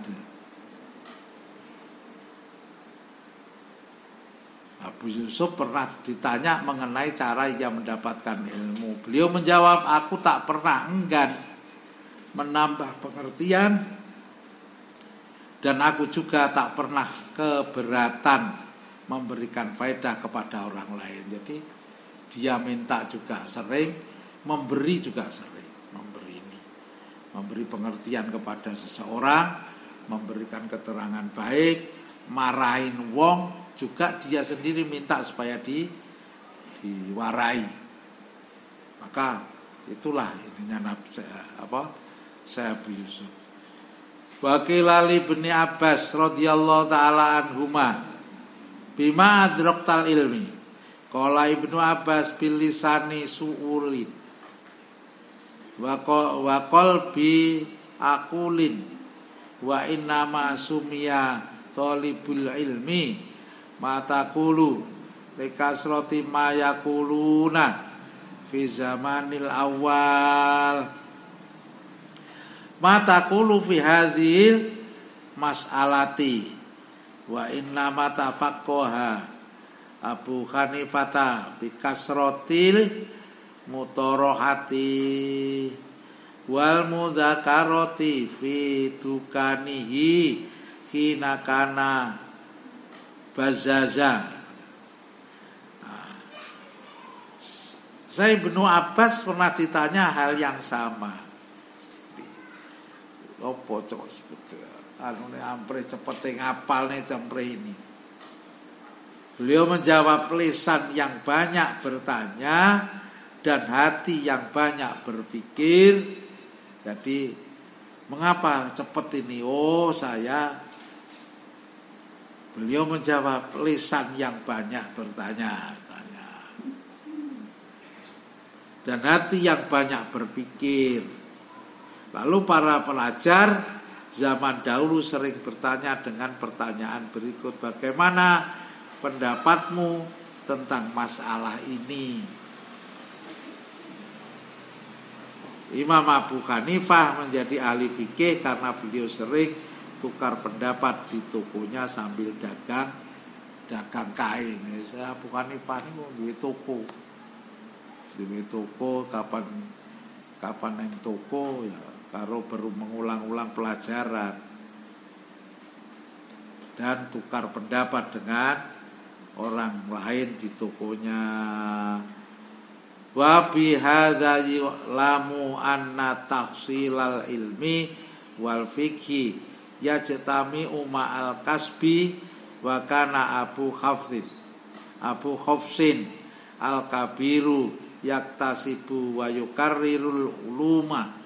Abu Yusuf pernah ditanya mengenai cara ia mendapatkan ilmu. Beliau menjawab, aku tak pernah enggan menambah pengertian dan aku juga tak pernah keberatan memberikan faedah kepada orang lain. Jadi dia minta juga sering, memberi juga sering. Memberi pengertian kepada seseorang, memberikan keterangan baik, marahin wong, juga dia sendiri minta supaya diwarai. Maka itulah ininya Syekh Abu Yusuf. Wakilali bin Abbas radhiyallahu taala anhuma bima adraktal ilmi. Qala Ibnu Abbas bil lisani suulin wa qalbi aqulin wa innama sumia talibul ilmi mataqulu likasrati ma yaquluna fi zamanil awal mataqulu fi hadhil mas'alati wa innama tafaqqaha Abu Hanifata bi kasratil mutorohati wal mudzakarati fi dukanihi kinakana bazaza. Saya Ibnu Abbas pernah ditanya hal yang sama. Apa cok anune ampre cepete ngapalne cempre ini. Beliau menjawab, lisan yang banyak bertanya dan hati yang banyak berpikir. Jadi mengapa cepat ini? Beliau menjawab, lisan yang banyak bertanya dan hati yang banyak berpikir. Lalu para pelajar zaman dahulu sering bertanya dengan pertanyaan berikut, bagaimana pendapatmu tentang masalah ini? Imam Abu Hanifah menjadi ahli fikih karena beliau sering tukar pendapat di tokonya sambil dagang kain. Abu Hanifah ini mau duwe toko, kapan yang toko ya karo baru mengulang-ulang pelajaran dan tukar pendapat dengan orang lain di tokonya. Wa bi hadza ya'lamu anna tahsilal ilmi wal fiqhi yajtami'u ma'al kasbi wa kana Abu Hafsin al kabiru yaktasibu wa yukarrirul uluma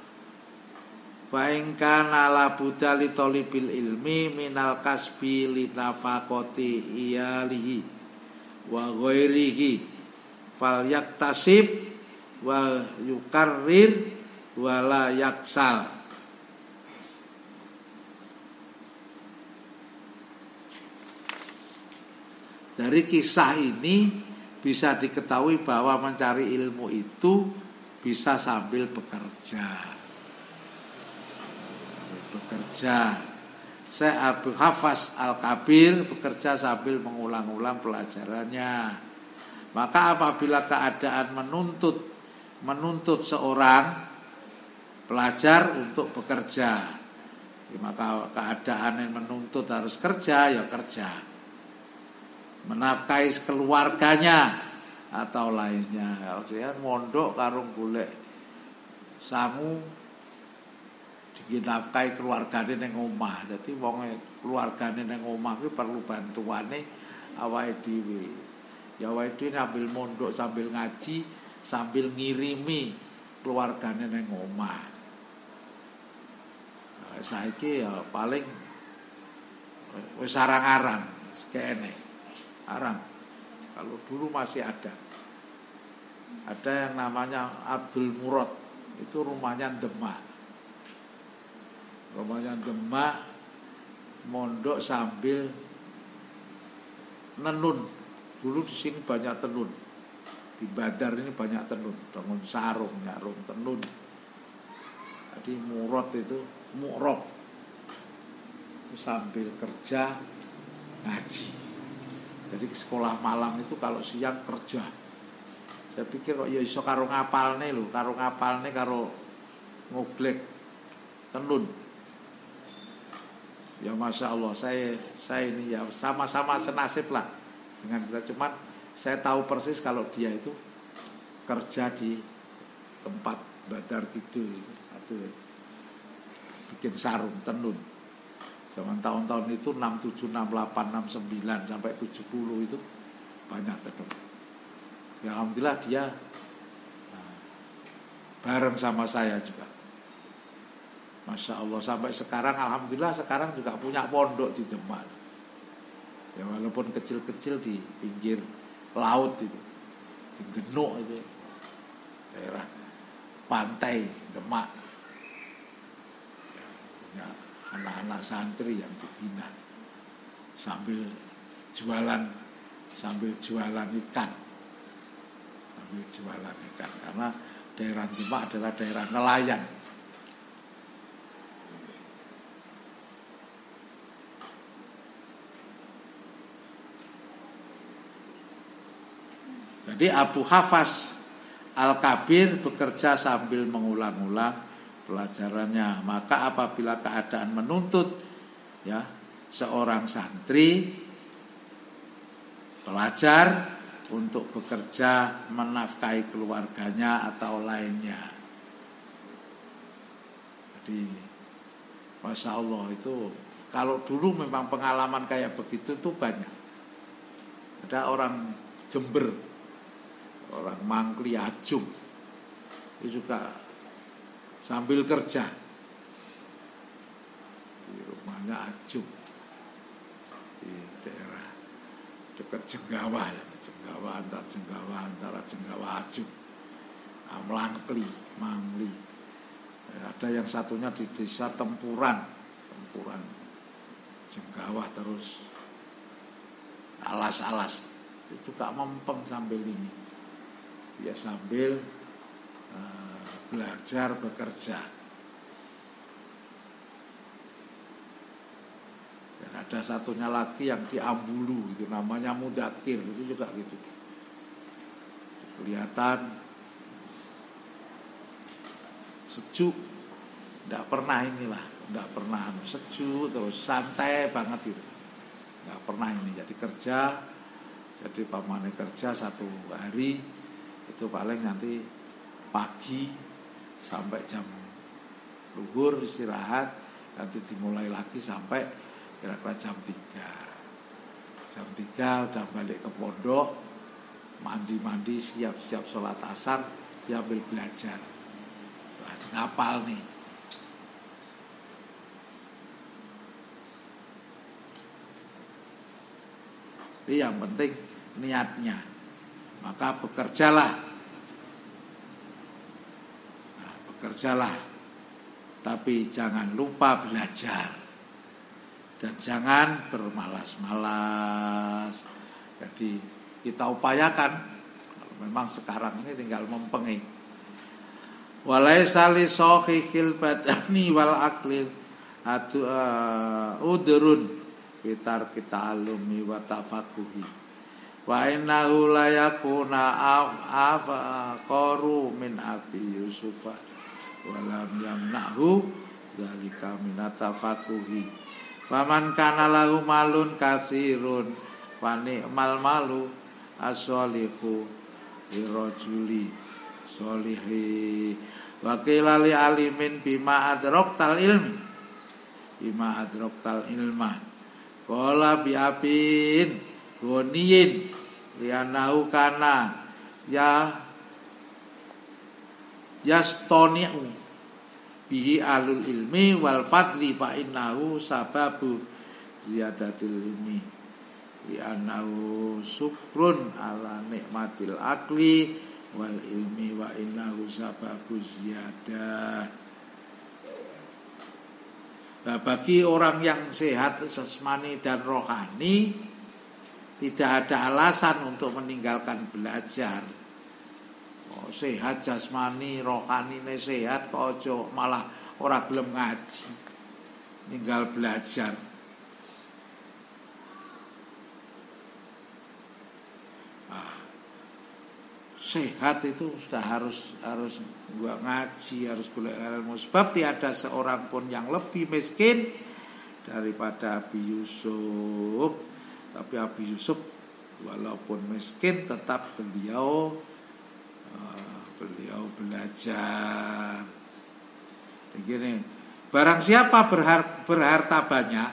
fa in kana la budali talibil ilmi minal kasbi linafaqati iyalihi wa ghairihi fal yaktasib wal yukarrir wala yaksal. Dari kisah ini bisa diketahui bahwa mencari ilmu itu bisa sambil bekerja. Syekh Abu Hafs Al-Kabir bekerja sambil mengulang-ulang pelajarannya. Maka apabila keadaan menuntut seorang pelajar untuk bekerja, maka keadaan yang menuntut harus kerja, ya kerja. Menafkahi keluarganya atau lainnya. Ya mondok karung golek sangu dinafkahi keluargane ning omah. Dadi wong keluargane ning omah kuwi perlu bantuane awake dhewe. Ya awake dhewe ngambil mondok sambil ngaji, sambil ngirimi keluargane ning omah. Nah, saiki ya paling wis arang-arang kene. Arang. Kalau dulu masih ada yang namanya Abdul Murad, itu rumahnya Demak, mondok sambil nenun. Dulu di sini banyak tenun, di Badar ini banyak tenun, dengan sarung, tenun. Jadi Murad itu mu'rob, sambil kerja ngaji. Jadi sekolah malam itu kalau siang kerja. Saya pikir kok ya iso karo ngapalne karo ngoglek tenun. Ya Masya Allah, saya ini ya sama-sama senasib lah dengan kita. Cuman saya tahu persis kalau dia itu kerja di tempat Badar gitu. Bikin sarung tenun. Zaman tahun-tahun itu 67, 68, 69 sampai 70 itu banyak tenun. Ya alhamdulillah dia bareng sama saya juga. Masya Allah, sampai sekarang alhamdulillah sekarang juga punya pondok di Demak. Ya walaupun kecil-kecil di pinggir laut itu, di Genuk itu, daerah pantai Demak. Ya, anak-anak santri yang dibina sambil jualan ikan, karena daerah Demak adalah daerah nelayan. Jadi Abu Hafs Al-Kabir bekerja sambil mengulang-ulang pelajarannya. Maka apabila keadaan menuntut ya seorang santri pelajar untuk bekerja menafkahi keluarganya atau lainnya. Jadi Masya Allah itu kalau dulu memang pengalaman kayak begitu tuh banyak. Ada orang Jember, orang Mangkli Ajung, itu juga sambil kerja di rumahnya Ajung di daerah dekat Jenggawa ya, antara Jenggawa Ajung, Mangkli. Ada yang satunya di desa Tempuran Jenggawa, terus alas itu gak mempeng sambil ini, dia sambil belajar bekerja. Dan ada satunya lagi yang di Ambulu, itu namanya Mudakir, itu juga gitu, kelihatan sejuk, tidak pernah sejuk, terus santai banget itu, nggak pernah ini. Jadi pamane kerja satu hari itu paling nanti pagi sampai jam luhur istirahat, nanti dimulai lagi sampai kira-kira jam 3 udah balik ke pondok, mandi siap-siap sholat asar, diambil belajar. Ngapal nih. Tapi yang penting niatnya. Maka bekerjalah. Tapi jangan lupa belajar. Dan jangan bermalas-malas. Jadi kita upayakan. Kalau memang sekarang ini tinggal mempengi. Walaisa li sahihil badani wal aqlil udrun kita alumi wa tafakuhi wa innahu la yakuna afaqaru min abi yusufa wa lam yamnahu dzalika min tafakuhi wa man kana lahu malun kasirun wa ni'mal malu as-solihu lirajuli solihi wa qila li alimin bima adraktal ilma qala bi abin goniyin lianahu kana yastoni'u bihi alul ilmi wal fadli fa innahu sababu ziyadatil ilmi lianahu syukrun ala nikmatil akli wal ilmi wa innahu sababu ziyadah. Nah, bagi orang yang sehat jasmani dan rohani tidak ada alasan untuk meninggalkan belajar. Sehat jasmani, rohani ne sehat kok ojo malah ora gelem ngaji, ninggal belajar. Sehat itu sudah harus gua ngaji, harus golek ilmu. Sebab tiada seorang pun yang lebih miskin daripada Abi Yusuf. Tapi Abi Yusuf walaupun miskin tetap beliau belajar. Begini, barang siapa berharta banyak,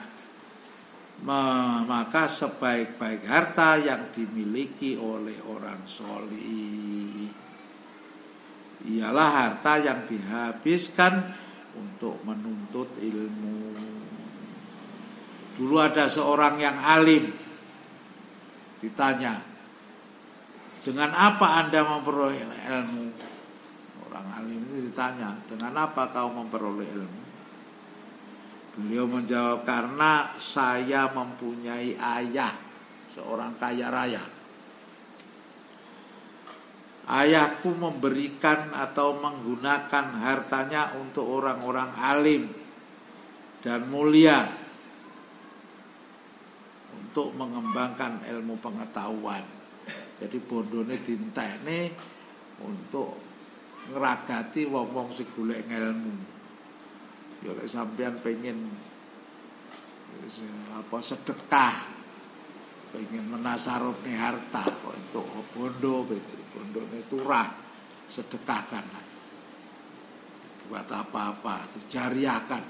maka sebaik-baik harta yang dimiliki oleh orang solih ialah harta yang dihabiskan untuk menuntut ilmu. Dulu ada seorang yang alim, ditanya, dengan apa Anda memperoleh ilmu? Orang alim itu ditanya, dengan apa kau memperoleh ilmu? Beliau menjawab, karena saya mempunyai ayah, seorang kaya raya. Ayahku memberikan atau menggunakan hartanya untuk orang-orang alim dan mulia untuk mengembangkan ilmu pengetahuan. Jadi bondone dintene untuk ngeragati wong-wong sing golek ilmu. Ya lek sampean pengen sedekah, pengen menasarufne harta kok untuk bondone turah, sedekahkan. Buat apa-apa, itu jariahkan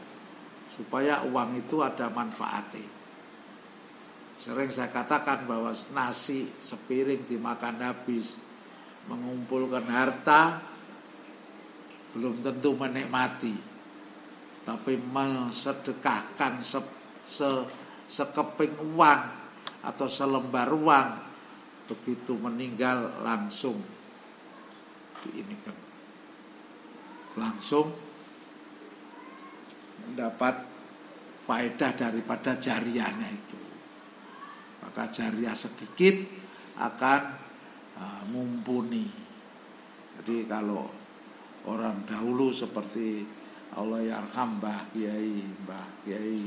supaya uang itu ada manfaatnya. Sering saya katakan bahwa nasi sepiring dimakan habis, mengumpulkan harta belum tentu menikmati, tapi mensedekahkan sekeping uang atau selembar uang, begitu meninggal langsung diinikan, langsung mendapat faedah daripada jariahnya itu. Maka jariah sedikit akan mumpuni. Jadi kalau orang dahulu seperti Allahyarham Mbah Kiai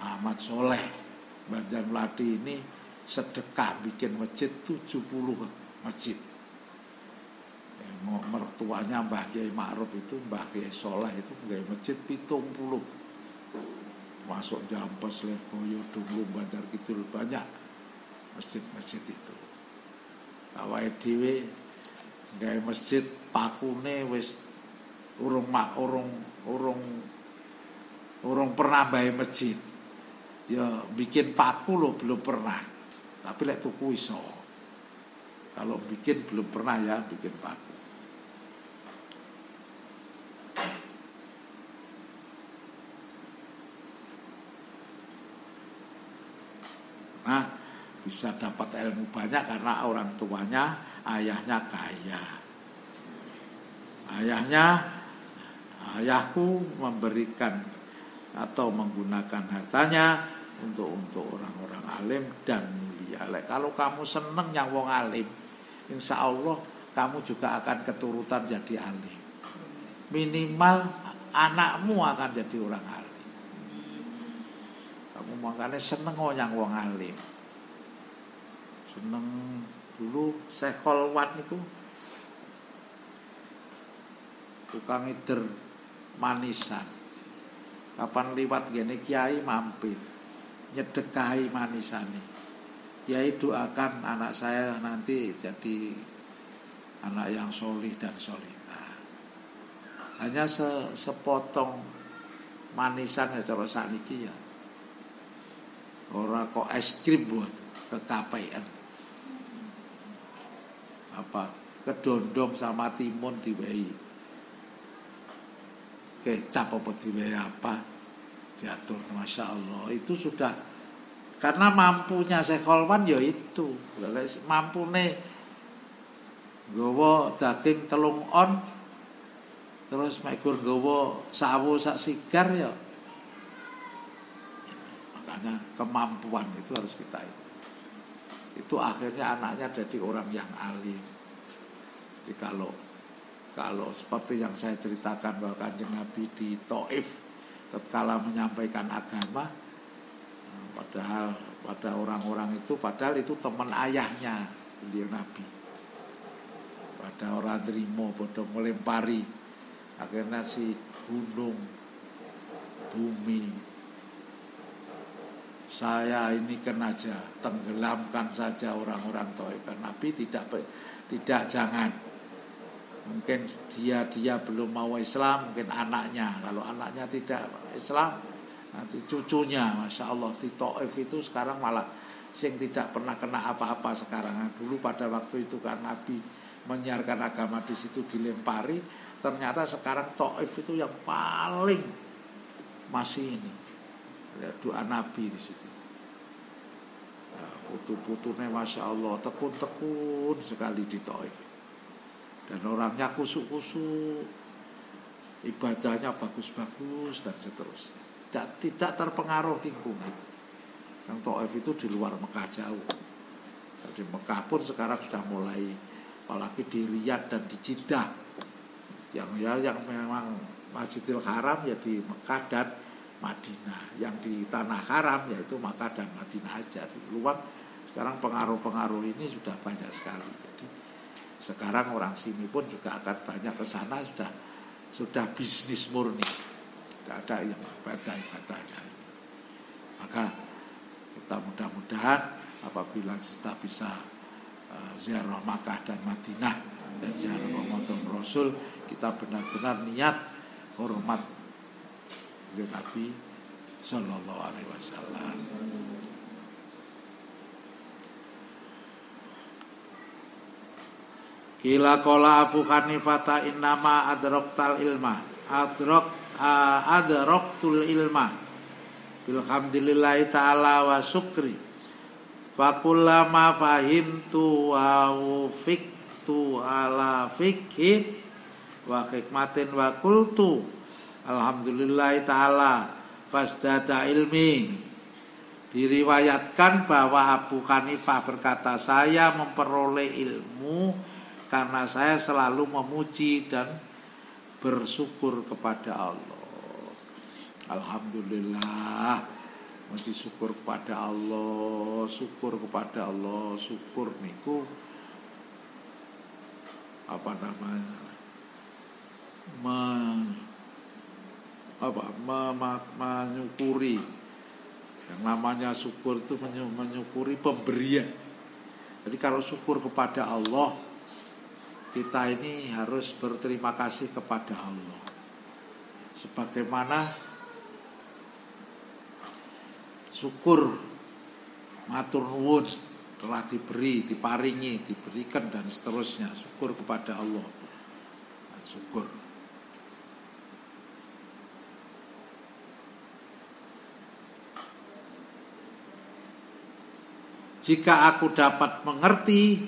Ahmad Soleh Banjarmladi ini sedekah bikin masjid 70 masjid. Mertuanya Mbah Kiai Ma'ruf itu, Mbah Kiai Soleh itu bikin masjid 70. Masuk Jampes, Leboyo, Dunglung, Banjar Kidul, banyak masjid-masjid itu. Awake dhewe gawe masjid pakune wis urung pernah bae masjid. Ya bikin paku lo belum pernah. Tapi lek tuku iso. Kalau bikin belum pernah ya bikin paku. Nah, bisa dapat ilmu banyak karena orang tuanya, ayahnya kaya. Ayahku memberikan atau menggunakan hartanya untuk orang-orang alim dan mulia. Kalau kamu seneng yang wong alim, insya Allah kamu juga akan keturutan jadi alim. Minimal anakmu akan jadi orang alim. Kamu makanya seneng yang wong alim. Seneng dulu Syekh Kholwat niku tukang ider manisan. Kapan liwat gini kiai mampir nyedekahi manisane. Kiai doakan anak saya nanti jadi anak yang solih dan solihah. Hanya sepotong manisan ya cara sakniki ya. Ora kok es krim buat kekapean. Apa kedondong sama timun diwehi. Kecap apa diwehi apa diatur, Masya Allah. Itu sudah karena mampunya Syekh Kholwan ya itu. Mampune nggawa daging telung on terus mekur nggawa sawu sak sigar ya. Makanya kemampuan itu harus kita itu akhirnya anaknya jadi orang yang alim. Jadi kalau seperti yang saya ceritakan bahwa Kanjeng Nabi di Taif tatkala menyampaikan agama, padahal pada orang-orang itu padahal itu teman ayahnya beliau Nabi. Pada orang terima bodoh melempari, akhirnya si gunung bumi saya ini kan aja tenggelamkan saja orang-orang Taif. Nabi tidak jangan. Mungkin dia belum mau Islam, mungkin anaknya. Kalau anaknya tidak Islam, nanti cucunya, Masya Allah di Taif itu sekarang malah sing tidak pernah kena apa-apa sekarang. Dulu pada waktu itu kan Nabi menyiarkan agama di situ dilempari, ternyata sekarang Taif itu yang paling masih ini. Doa Nabi di situ. Putu-putunya Masya Allah tekun-tekun sekali di Taif. Dan orangnya kusuk-kusuk, ibadahnya bagus-bagus dan seterusnya. Tidak terpengaruh lingkungan. Yang Taif itu di luar Mekah jauh. Di Mekah pun sekarang sudah mulai, apalagi di Riyadh dan di Jeddah. Yang memang Masjidil Haram ya di Mekah dan Madinah. Yang di tanah haram yaitu Makkah dan Madinah aja. Di luar sekarang pengaruh-pengaruh ini sudah banyak sekali. Jadi sekarang orang sini pun juga akan banyak ke sana, sudah bisnis murni. Tidak ada yang ibadah-ibadahnya. Maka kita mudah-mudahan apabila kita bisa ziarah Makkah dan Madinah dan ziarah Ramadan Rasul, kita benar-benar niat hormat Nabi sallallahu alaihi wasallam. Kila qala Abu Hanifah innama adraktal ilma adraktul ilma bilhamdillahi ta'ala wa syukri fakullama fahimtu wa ufiktu ala fikhi wa hikmatin wa kultu alhamdulillahi ta'ala fasdada ilmi. Diriwayatkan bahwa Abu Hanifah berkata, saya memperoleh ilmu karena saya selalu memuji dan bersyukur kepada Allah. Alhamdulillah, mesti syukur kepada Allah, syukur kepada Allah, syukur niku apa namanya? Menyukuri. Yang namanya syukur itu menyukuri pemberian. Jadi kalau syukur kepada Allah, kita ini harus berterima kasih kepada Allah. Sebagaimana syukur matur nuwun telah diberi, diparingi, diberikan dan seterusnya. Syukur kepada Allah. Syukur. Jika aku dapat mengerti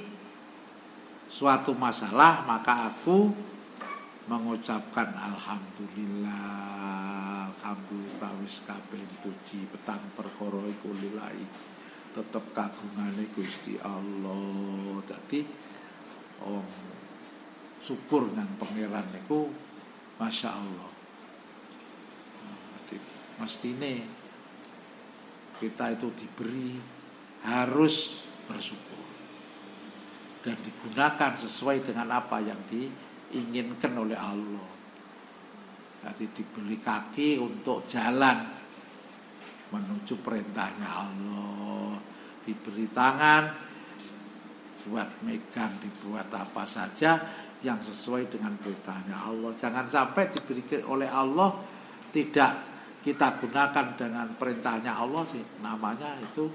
suatu masalah, maka aku mengucapkan alhamdulillah, alhamdulillah wis kabeh puji petang perkara iku lillahi, tetep kagungane Gusti Allah. Jadi syukur nang pangeran niku masya Allah. Mestine kita itu diberi harus bersyukur dan digunakan sesuai dengan apa yang diinginkan oleh Allah. Jadi diberi kaki untuk jalan menuju perintahnya Allah, diberi tangan buat megang, dibuat apa saja yang sesuai dengan perintahnya Allah. Jangan sampai diberi oleh Allah tidak kita gunakan dengan perintahnya Allah, namanya itu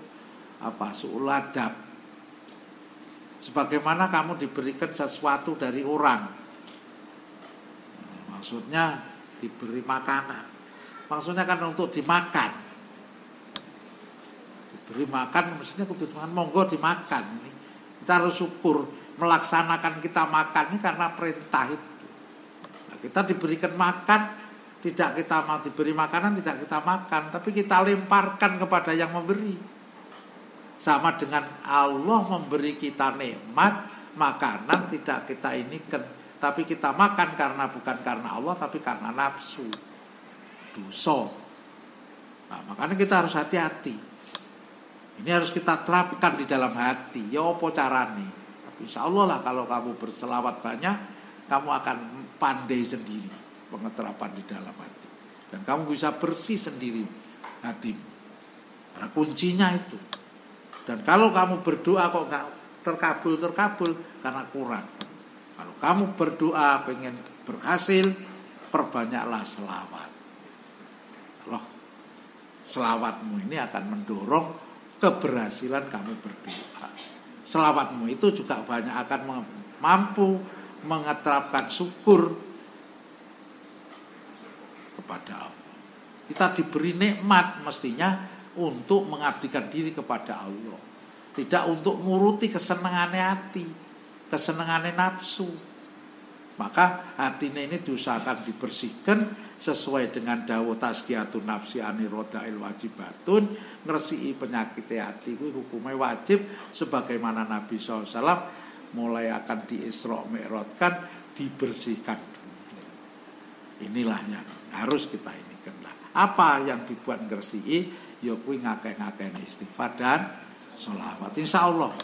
apa? Su'ul adab. Sebagaimana kamu diberikan sesuatu dari orang, maksudnya diberi makanan, maksudnya kan untuk dimakan. Diberi makan maksudnya kudu monggo dimakan. Kita harus syukur melaksanakan kita makan ini karena perintah itu. Nah, kita diberikan makan, tidak kita mau diberi makanan, tidak kita makan, tapi kita lemparkan kepada yang memberi. Sama dengan Allah memberi kita nikmat makanan, tidak kita inikan, tapi kita makan karena bukan karena Allah, tapi karena nafsu, dosa. Nah, makanya kita harus hati-hati. Ini harus kita terapkan di dalam hati. Ya apa carane? Tapi insya Allah lah kalau kamu berselawat banyak, kamu akan pandai sendiri pengeterapan di dalam hati, dan kamu bisa bersih sendiri hatimu. Karena kuncinya itu. Dan kalau kamu berdoa kok gak terkabul karena kurang. Kalau kamu berdoa pengen berhasil, perbanyaklah selawat. Loh, selawatmu ini akan mendorong keberhasilan kamu berdoa. Selawatmu itu juga banyak akan mampu mengeterapkan syukur kepada Allah. Kita diberi nikmat mestinya untuk mengabdikan diri kepada Allah, tidak untuk nuruti kesenangannya hati, kesenangannya nafsu. Maka hatinya ini diusahakan dibersihkan sesuai dengan dawuh tazkiyatun nafsi anirodail wajibatun, ngresiki penyakit hati itu hukumnya wajib, sebagaimana Nabi SAW mulai akan di Isra Mi'rajkan dibersihkan dulu. Inilah yang harus kita inikan lah. Apa yang dibuat ngresiki? Ya kuwi ngakeh-ngakeh istighfar dan sholawat, insyaallah.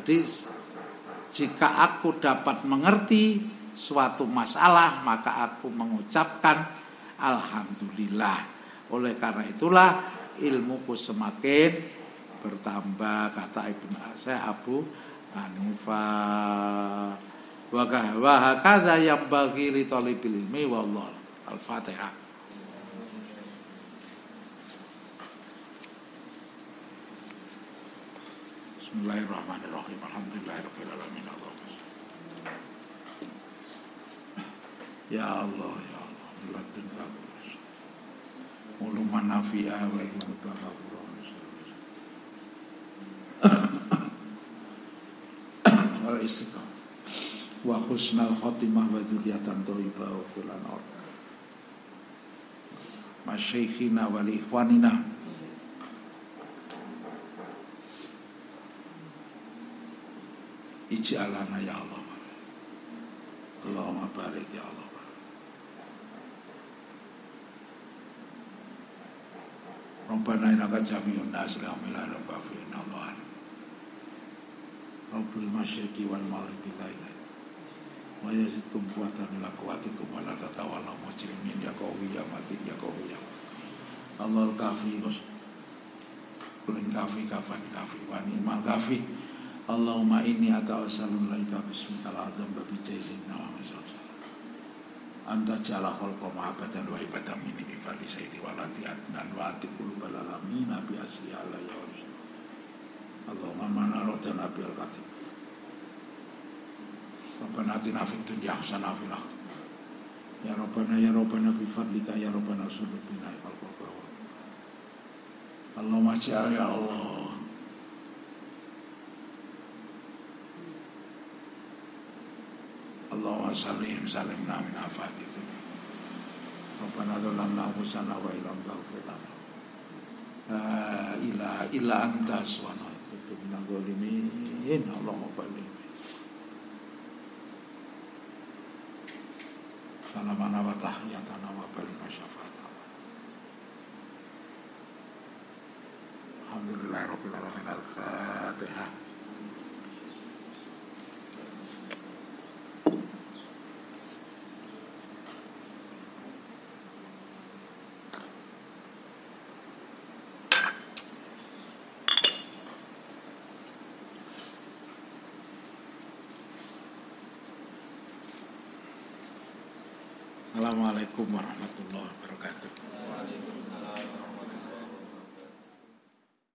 Jadi jika aku dapat mengerti suatu masalah, maka aku mengucapkan alhamdulillah. Oleh karena itulah ilmuku semakin bertambah, kata saya Abu Hanifah. Wa hakadha yang bagi li talibil ilmi wallahu al-Fatihah. Bismillahirrahmanirrahim. Alhamdulillahirabbil alamin. Ya Allah, ya Allah, ladun kabur. Uluman nafi'ah wa dzunubah kabur. Wal istiqamah wa husnal khotimah wa dzurriatan thayyibah wa fil anwar. Masyayikhina wal ikhwanina ij'alana ya Allah. Allahumma barik ya Allah. Rabbana innaka jami'un nas la ilaha illa anta Allah. Rabbul masyriqi wal maghribi la ilaha wa yazidkum quwwatan ila quwwatikum wa la tatawallaw mujrimin ya qawi ya matin ya qawi ya Allahul kafi kulin kafi kafan kafi wa ni'mal kafi. Allahumma inni atawassalu ilaika bismikal azam wa bi jaizina wa anta jala khalqa mahabbatan wa ibatan minni bi fadli sayyidi walati adnan wa atikul balalamin nabi asli ala ya rasul. Allahumma mana rodana bil qatim Rabbana atina fid dunya hasanah wa fil akhirah ya Rabbana bi fadlika ya Rabbana sulubina al qabr. Allahumma ja'al ya Allah Allahumma sallim min afati dunya. Rabbana dzalamna anfusana wa illam taghfir lana la ilaha illa anta subhanaka inna dzalimin. Allahumma baligh salamana wa tahiyatana wa baligh syafaatana. Alhamdulillahirabbil alamin. Al-Fatihah. Assalamualaikum warahmatullahi wabarakatuh.